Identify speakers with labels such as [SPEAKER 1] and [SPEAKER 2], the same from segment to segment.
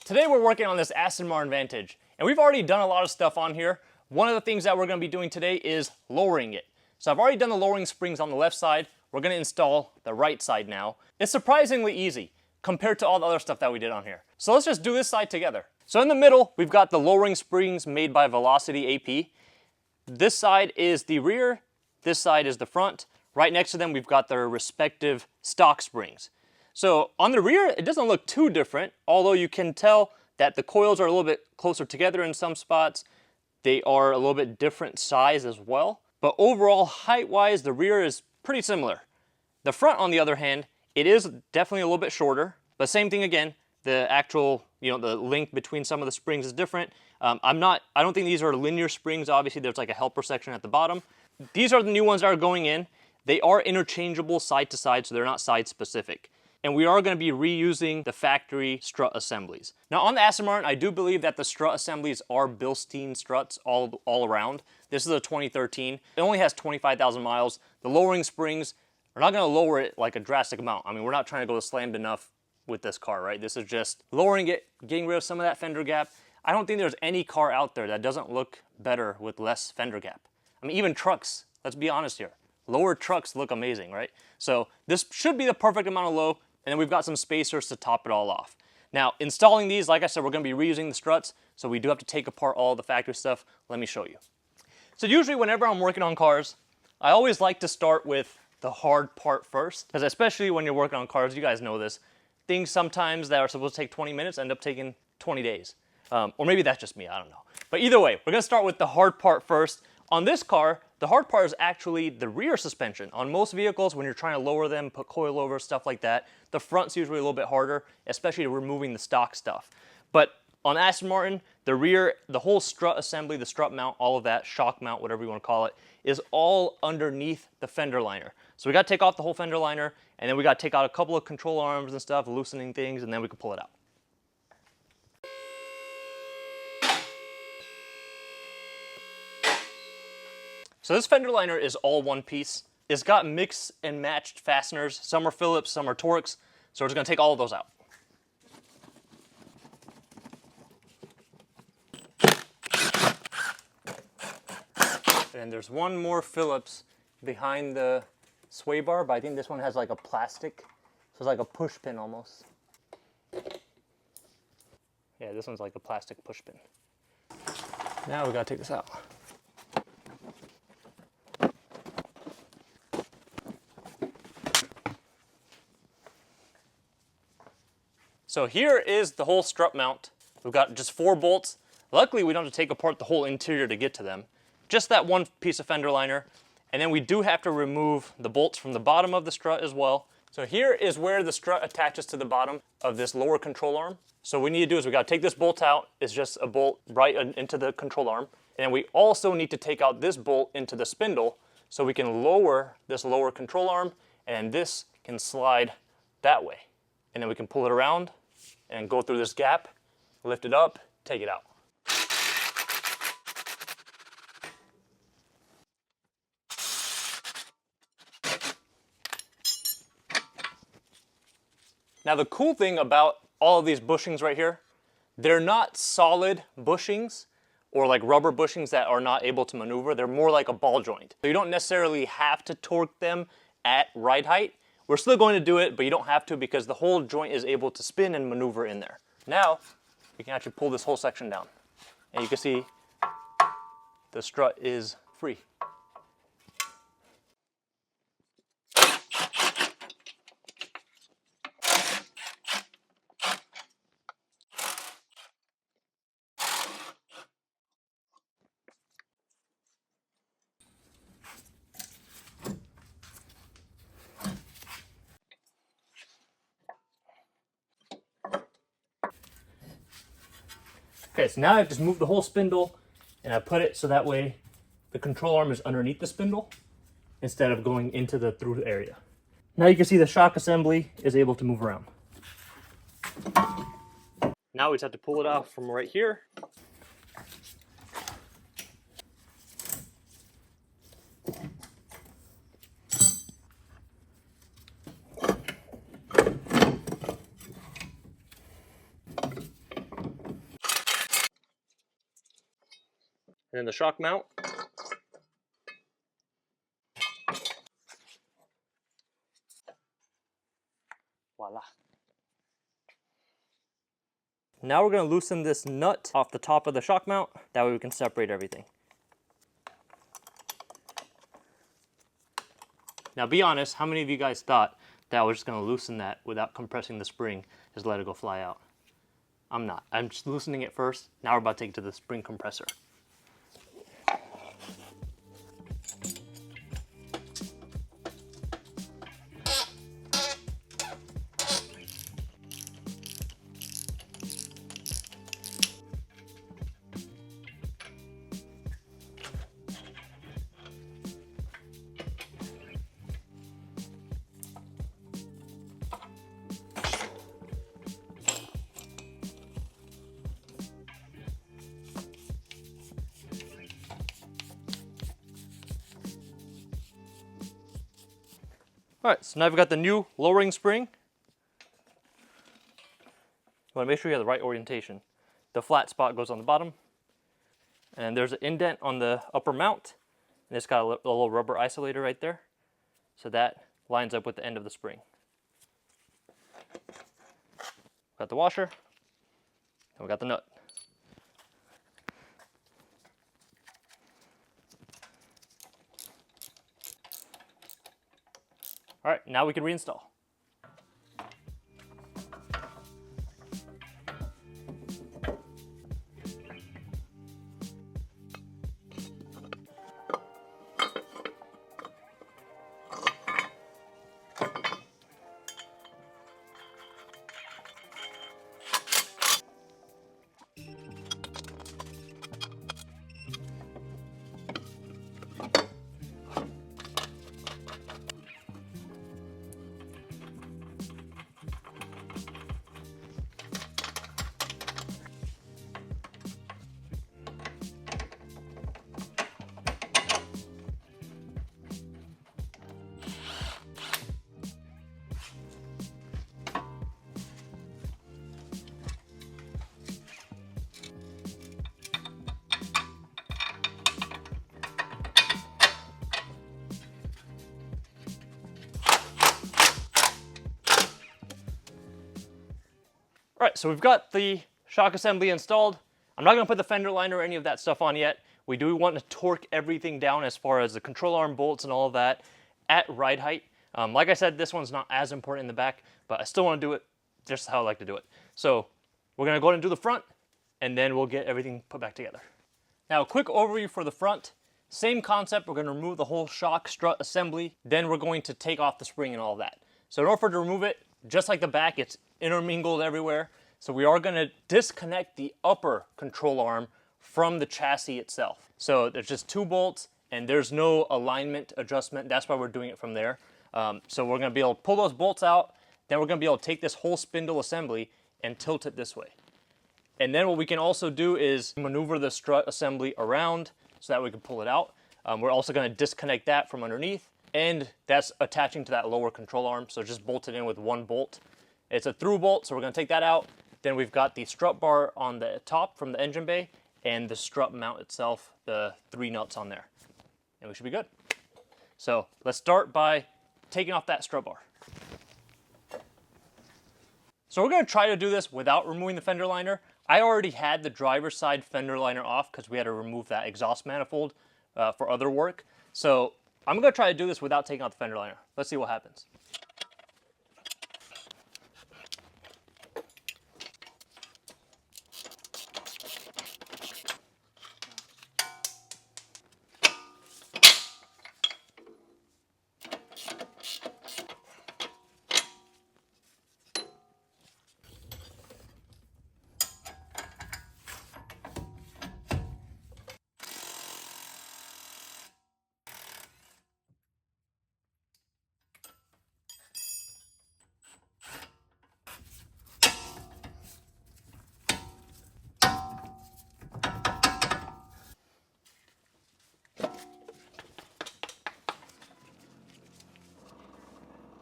[SPEAKER 1] Today we're working on this Aston Martin Vantage, and we've already done a lot of stuff on here. One of the things that we're going to be doing today is lowering it. So I've already done the lowering springs on the left side. We're going to install the right side now. It's surprisingly easy compared to all the other stuff that we did on here. So let's just do this side together. So in the middle, we've got the lowering springs made by Velocity AP. This side is the rear, this side is the front. Right next to them, we've got their respective stock springs. So on the rear, it doesn't look too different, although you can tell that the coils are a little bit closer together in some spots. They are a little bit different size as well. But overall, height-wise, the rear is pretty similar. The front, on the other hand, it is definitely a little bit shorter. But same thing again, the actual, the length between some of the springs is different. I don't think these are linear springs. Obviously, there's like a helper section at the bottom. These are the new ones that are going in. They are interchangeable side to side, so they're not side specific. And we are going to be reusing the factory strut assemblies. Now on the Aston Martin, I do believe that the strut assemblies are Bilstein struts all around. This is a 2013. It only has 25,000 miles. The lowering springs are not going to lower it like a drastic amount. I mean, we're not trying to go slammed enough with this car, right? This is just lowering it, getting rid of some of that fender gap. I don't think there's any car out there that doesn't look better with less fender gap. I mean, even trucks, let's be honest here. Lower trucks look amazing, right? So this should be the perfect amount of low. And then we've got some spacers to top it all off. Now, installing these, like I said, we're going to be reusing the struts, so we do have to take apart all the factory stuff. Let me show you. So usually whenever I'm working on cars, I always like to start with the hard part first, because especially when you're working on cars, you guys know this, things sometimes that are supposed to take 20 minutes end up taking 20 days. Or maybe that's just me, I don't know. But either way, we're going to start with the hard part first. On this car, the hard part is actually the rear suspension. On most vehicles, when you're trying to lower them, put coilovers, stuff like that, the front's usually a little bit harder, especially removing the stock stuff. But on Aston Martin, the rear, the whole strut assembly, the strut mount, all of that, shock mount, whatever you want to call it, is all underneath the fender liner. So we got to take off the whole fender liner, and then we got to take out a couple of control arms and stuff, loosening things, and then we can pull it out. So this fender liner is all one piece. It's got mix and matched fasteners. Some are Phillips, some are Torx. So we're just gonna take all of those out. And there's one more Phillips behind the sway bar, but I think this one has like a plastic. So it's like a push pin almost. Yeah, this one's like a plastic push pin. Now we gotta take this out. So here is the whole strut mount. We've got just 4 bolts. Luckily, we don't have to take apart the whole interior to get to them. Just that one piece of fender liner. And then we do have to remove the bolts from the bottom of the strut as well. So here is where the strut attaches to the bottom of this lower control arm. So what we need to do is we got to take this bolt out. It's just a bolt right into the control arm. And then we also need to take out this bolt into the spindle so we can lower this lower control arm, and this can slide that way. And then we can pull it around and go through this gap, lift it up, take it out. Now the cool thing about all of these bushings right here, they're not solid bushings or like rubber bushings that are not able to maneuver. They're more like a ball joint. So you don't necessarily have to torque them at ride height. We're still going to do it, but you don't have to because the whole joint is able to spin and maneuver in there. Now, we can actually pull this whole section down. And you can see the strut is free. Okay, so now I've just moved the whole spindle and I put it so that way the control arm is underneath the spindle instead of going into the through area. Now you can see the shock assembly is able to move around. Now we just have to pull it off from right here. then the shock mount. Voila. Now we're going to loosen this nut off the top of the shock mount. That way we can separate everything. Now be honest, how many of you guys thought that I was just going to loosen that without compressing the spring, just let it go fly out? I'm not. I'm just loosening it first. Now we're about to take it to the spring compressor. Alright, so now we've got the new lowering spring. You want to make sure you have the right orientation. The flat spot goes on the bottom. And there's an indent on the upper mount. And it's got a little rubber isolator right there. So that lines up with the end of the spring. Got the washer. And we got the nut. All right, now we can reinstall. All right, so we've got the shock assembly installed. I'm not gonna put the fender liner or any of that stuff on yet. We do want to torque everything down as far as the control arm bolts and all of that at ride height. Like I said, this one's not as important in the back, but I still want to do it just how I like to do it. So we're gonna go ahead and do the front, and then we'll get everything put back together. Now, a quick overview for the front. Same concept, we're gonna remove the whole shock strut assembly, then we're going to take off the spring and all of that. So in order for it to remove it, just like the back, it's intermingled everywhere. So we are gonna disconnect the upper control arm from the chassis itself. So there's just 2 bolts and there's no alignment adjustment. That's why we're doing it from there. So we're gonna be able to pull those bolts out, then we're gonna be able to take this whole spindle assembly and tilt it this way. And then what we can also do is maneuver the strut assembly around so that we can pull it out. We're also gonna disconnect that from underneath, and that's attaching to that lower control arm, so just bolt it in with 1 bolt. It's a through bolt, so we're gonna take that out. Then we've got the strut bar on the top from the engine bay, and the strut mount itself, the 3 nuts on there. And we should be good. So let's start by taking off that strut bar. So we're gonna try to do this without removing the fender liner. I already had the driver's side fender liner off because we had to remove that exhaust manifold for other work. So I'm gonna try to do this without taking out the fender liner. Let's see what happens.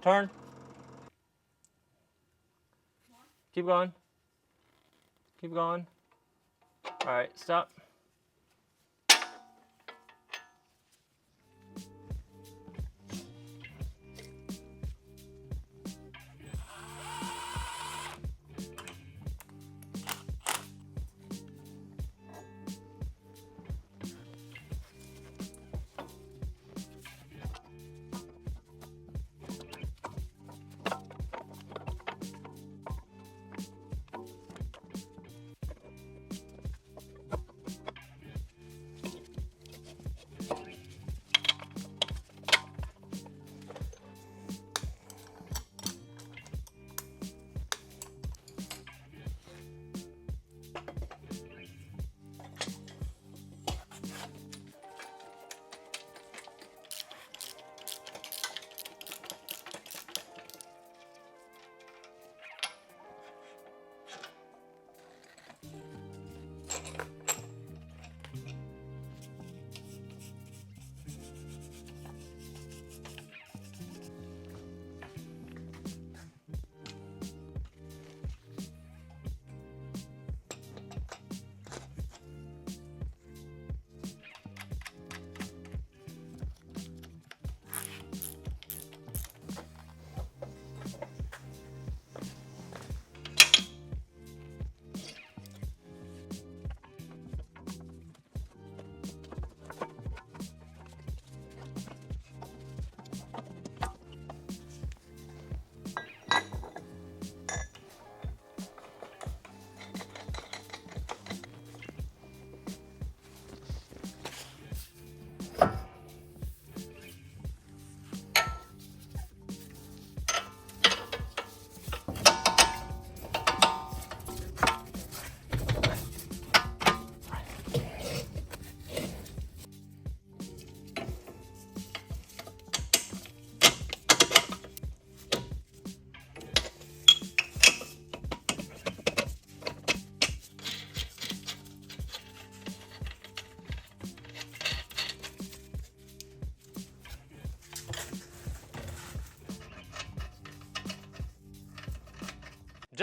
[SPEAKER 1] Turn. Keep going. Keep going. All right, stop.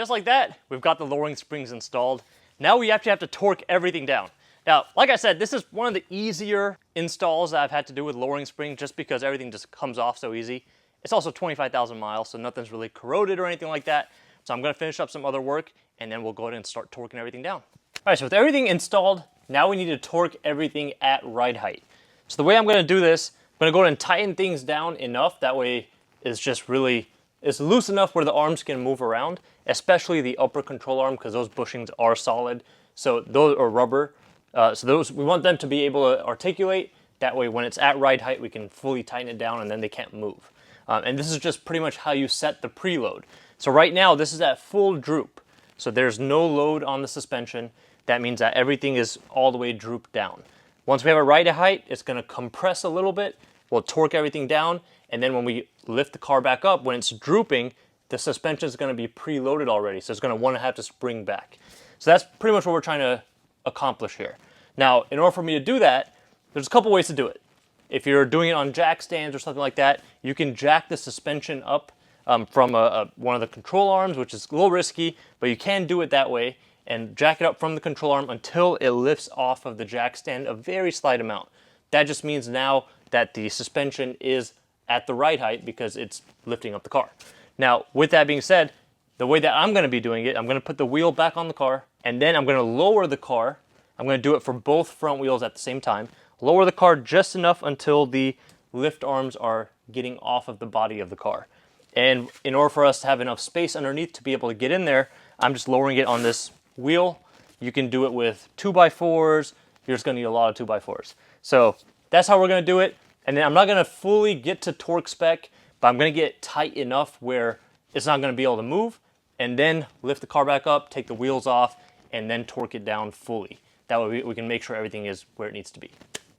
[SPEAKER 1] just like that, we've got the lowering springs installed. Now we actually have to torque everything down. Now, like I said, this is one of the easier installs that I've had to do with lowering springs just because everything just comes off so easy. It's also 25,000 miles, so nothing's really corroded or anything like that. So I'm gonna finish up some other work and then we'll go ahead and start torquing everything down. All right, so with everything installed, now we need to torque everything at ride height. So the way I'm gonna do this, I'm gonna go ahead and tighten things down enough, that way it's loose enough where the arms can move around, especially the upper control arm, because those bushings are solid, so those are rubber. We want them to be able to articulate. That way when it's at ride height, we can fully tighten it down and then they can't move. And this is just pretty much how you set the preload. So right now, this is at full droop. So there's no load on the suspension. That means that everything is all the way drooped down. Once we have a ride height, it's gonna compress a little bit. We'll torque everything down. And then when we lift the car back up, when it's drooping, the suspension is gonna be preloaded already. So it's gonna wanna have to spring back. So that's pretty much what we're trying to accomplish here. Now, in order for me to do that, there's a couple ways to do it. If you're doing it on jack stands or something like that, you can jack the suspension up from one of the control arms, which is a little risky, but you can do it that way and jack it up from the control arm until it lifts off of the jack stand a very slight amount. That just means now that the suspension is at the right height because it's lifting up the car. Now, with that being said, the way that I'm going to be doing it, I'm going to put the wheel back on the car, and then I'm going to lower the car. I'm going to do it for both front wheels at the same time. Lower the car just enough until the lift arms are getting off of the body of the car. And in order for us to have enough space underneath to be able to get in there, I'm just lowering it on this wheel. You can do it with 2x4s. You're just going to need a lot of 2x4s. So that's how we're going to do it. And then I'm not going to fully get to torque spec, but I'm going to get it tight enough where it's not going to be able to move, and then lift the car back up, take the wheels off, and then torque it down fully. That way we can make sure everything is where it needs to be.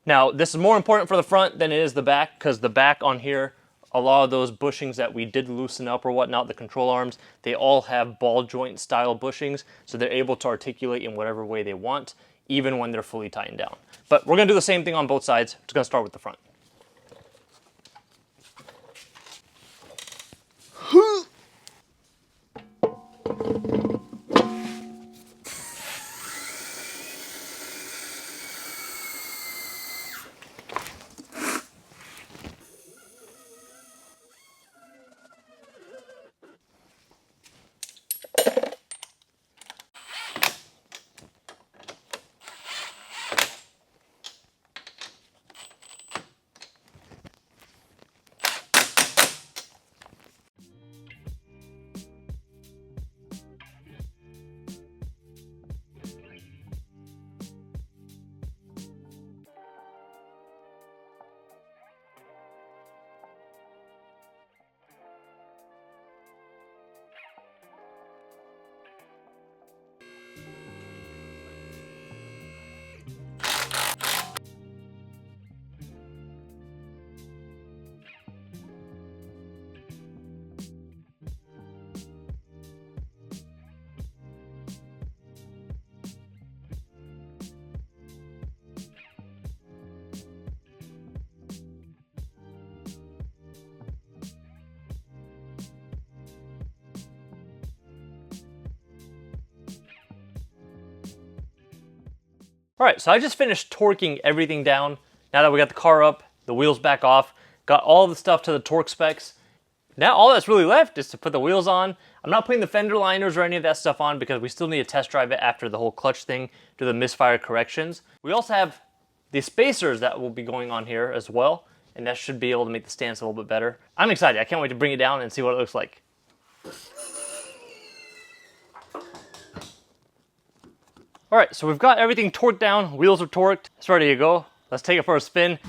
[SPEAKER 1] Now, this is more important for the front than it is the back, because the back on here, a lot of those bushings that we did loosen up or whatnot, the control arms, they all have ball joint style bushings, so they're able to articulate in whatever way they want, even when they're fully tightened down. But we're going to do the same thing on both sides. Just going to start with the front. All right, so I just finished torquing everything down. Now that we got the car up, the wheels back off, got all the stuff to the torque specs. Now all that's really left is to put the wheels on. I'm not putting the fender liners or any of that stuff on because we still need to test drive it after the whole clutch thing, do the misfire corrections. We also have the spacers that will be going on here as well, and that should be able to make the stance a little bit better. I'm excited. I can't wait to bring it down and see what it looks like. All right, so we've got everything torqued down, wheels are torqued, it's ready to go. Let's take it for a spin.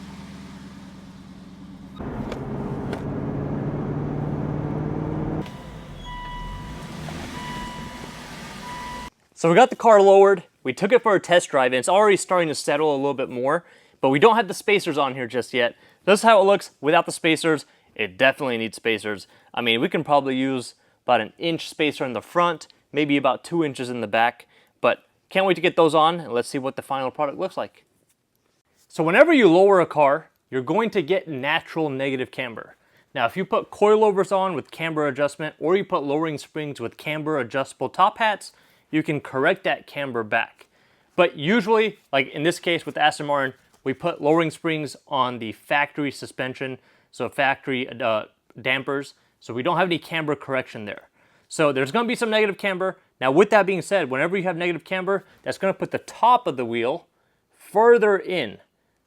[SPEAKER 1] So we got the car lowered, we took it for a test drive, and it's already starting to settle a little bit more, but we don't have the spacers on here just yet. This is how it looks without the spacers. It definitely needs spacers. I mean, we can probably use about an inch spacer in the front, maybe about 2 inches in the back, but can't wait to get those on, and let's see what the final product looks like. So whenever you lower a car, you're going to get natural negative camber. Now, if you put coilovers on with camber adjustment, or you put lowering springs with camber adjustable top hats, you can correct that camber back. But usually, like in this case with Aston Martin, we put lowering springs on the factory suspension, so factory dampers, so we don't have any camber correction there. So there's going to be some negative camber. Now with that being said, whenever you have negative camber, that's going to put the top of the wheel further in.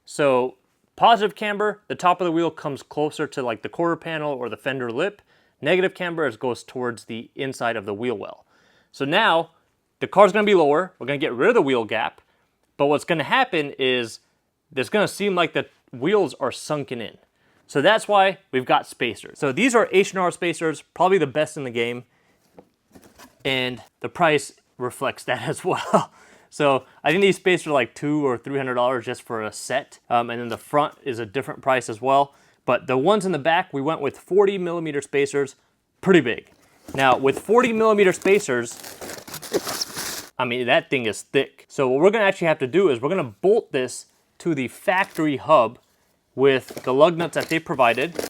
[SPEAKER 1] So positive camber, the top of the wheel comes closer to like the quarter panel or the fender lip. Negative camber goes towards the inside of the wheel well. So now the car's going to be lower. We're going to get rid of the wheel gap. But what's going to happen is it's going to seem like the wheels are sunken in. So that's why we've got spacers. So these are H&R spacers, probably the best in the game. And the price reflects that as well. So I think these spacers are like $200 or $300 just for a set. And then the front is a different price as well. But the ones in the back, we went with 40 millimeter spacers, pretty big. Now with 40 millimeter spacers, I mean, that thing is thick. So what we're gonna actually have to do is we're gonna bolt this to the factory hub with the lug nuts that they provided.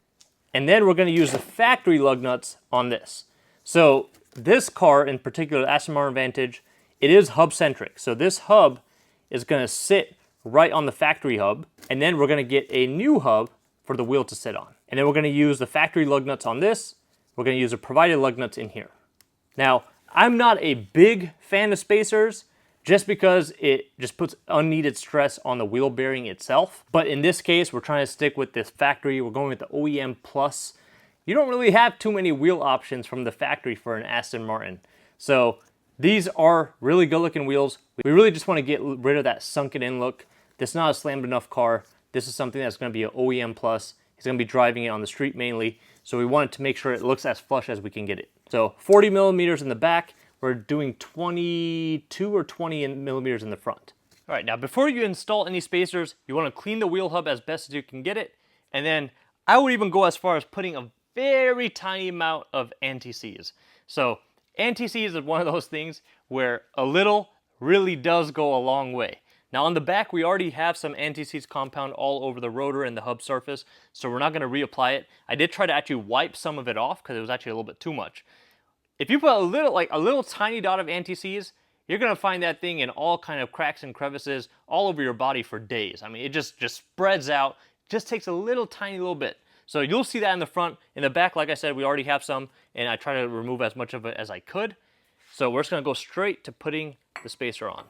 [SPEAKER 1] And then we're gonna use the factory lug nuts on this. So this car in particular, Aston Martin Vantage, it is hub centric. So this hub is gonna sit right on the factory hub. And then we're gonna get a new hub for the wheel to sit on. And then we're gonna use the factory lug nuts on this. We're gonna use the provided lug nuts in here. Now, I'm not a big fan of spacers just because it just puts unneeded stress on the wheel bearing itself. But in this case, we're trying to stick with this factory. We're going with the OEM Plus. You don't really have too many wheel options from the factory for an Aston Martin. So these are really good looking wheels. We really just want to get rid of that sunken in look. This is not a slammed enough car. This is something that's going to be an OEM Plus. He's going to be driving it on the street mainly. So we wanted to make sure it looks as flush as we can get it. So 40 millimeters in the back. We're doing 22 or 20 millimeters in the front. All right, now before you install any spacers, you want to clean the wheel hub as best as you can get it. And then I would even go as far as putting a very tiny amount of anti-seize. So anti-seize is one of those things where a little really does go a long way. Now on the back, we already have some anti-seize compound all over the rotor and the hub surface, so we're not going to reapply it. I did try to actually wipe some of it off because it was actually a little bit too much. If you put a little tiny dot of anti-seize, you're going to find that thing in all kind of cracks and crevices all over your body for days. I mean, it just spreads out. It just takes a little tiny little bit. So you'll see that in the front. In the back, like I said, we already have some, and I try to remove as much of it as I could. So we're just going to go straight to putting the spacer on.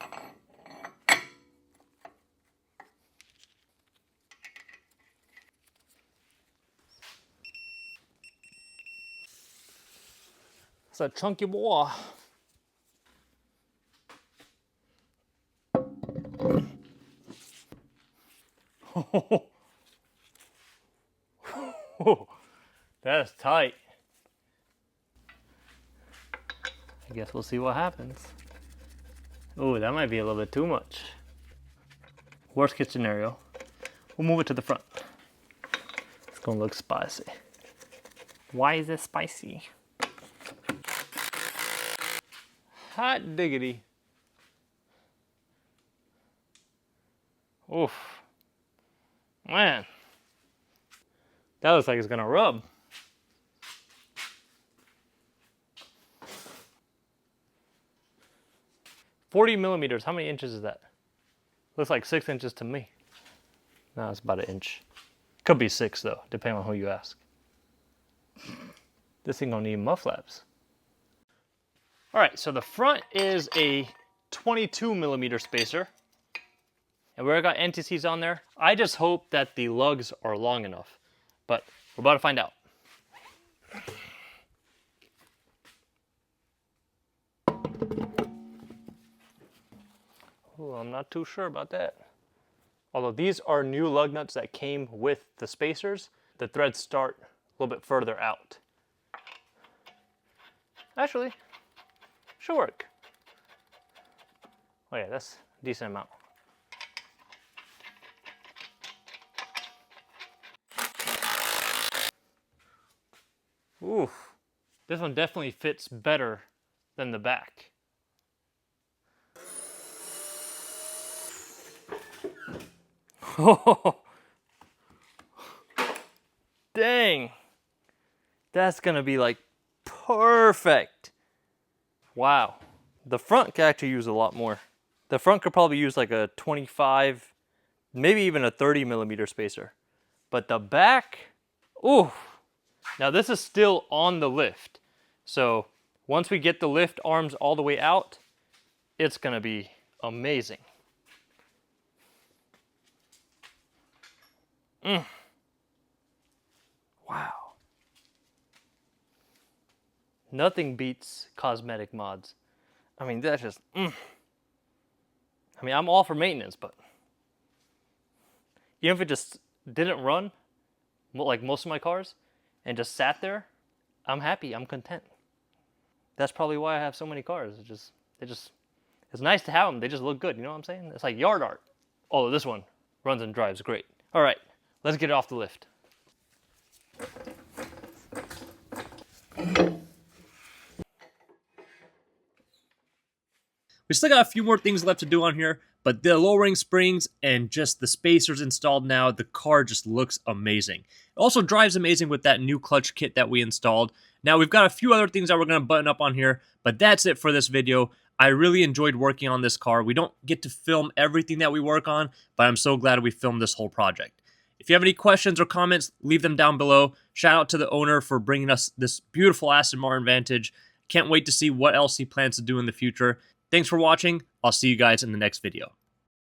[SPEAKER 1] It's a chunky boy. That's tight. I guess we'll see what happens. Oh, that might be a little bit too much. Worst case scenario, we'll move it to the front. It's gonna look spicy. Why is it spicy? Hot diggity. Oof. Man. That looks like it's gonna rub. $40 millimeters, how many inches is that? Looks like 6 inches to me. No, it's about 1 inch. Could be 6 though, depending on who you ask. This thing gonna need mud flaps. All right, so the front is a 22 millimeter spacer. And we already got anti-seize on there. I just hope that the lugs are long enough, but we're about to find out. Ooh, I'm not too sure about that. Although these are new lug nuts that came with the spacers, the threads start a little bit further out. Actually, should work. Oh yeah, that's a decent amount. Oof, this one definitely fits better than the back. Oh, dang. That's gonna be like perfect. Wow. The front could actually use a lot more. The front could probably use like a 25, maybe even a 30 millimeter spacer. But the back, ooh. Now this is still on the lift. So once we get the lift arms all the way out, it's gonna be amazing. Wow. Nothing beats cosmetic mods. I mean, that's just, I mean, I'm all for maintenance, but even if it just didn't run, like most of my cars, and just sat there, I'm happy, I'm content. That's probably why I have so many cars. It's nice to have them. They just look good, you know what I'm saying? It's like yard art. Oh, this one runs and drives great. All right, let's get it off the lift. We still got a few more things left to do on here, but the lowering springs and just the spacers installed now, the car just looks amazing. It also drives amazing with that new clutch kit that we installed. Now we've got a few other things that we're going to button up on here, but that's it for this video. I really enjoyed working on this car. We don't get to film everything that we work on, but I'm so glad we filmed this whole project. If you have any questions or comments, leave them down below. Shout out to the owner for bringing us this beautiful Aston Martin Vantage. Can't wait to see what else he plans to do in the future. Thanks for watching. I'll see you guys in the next video.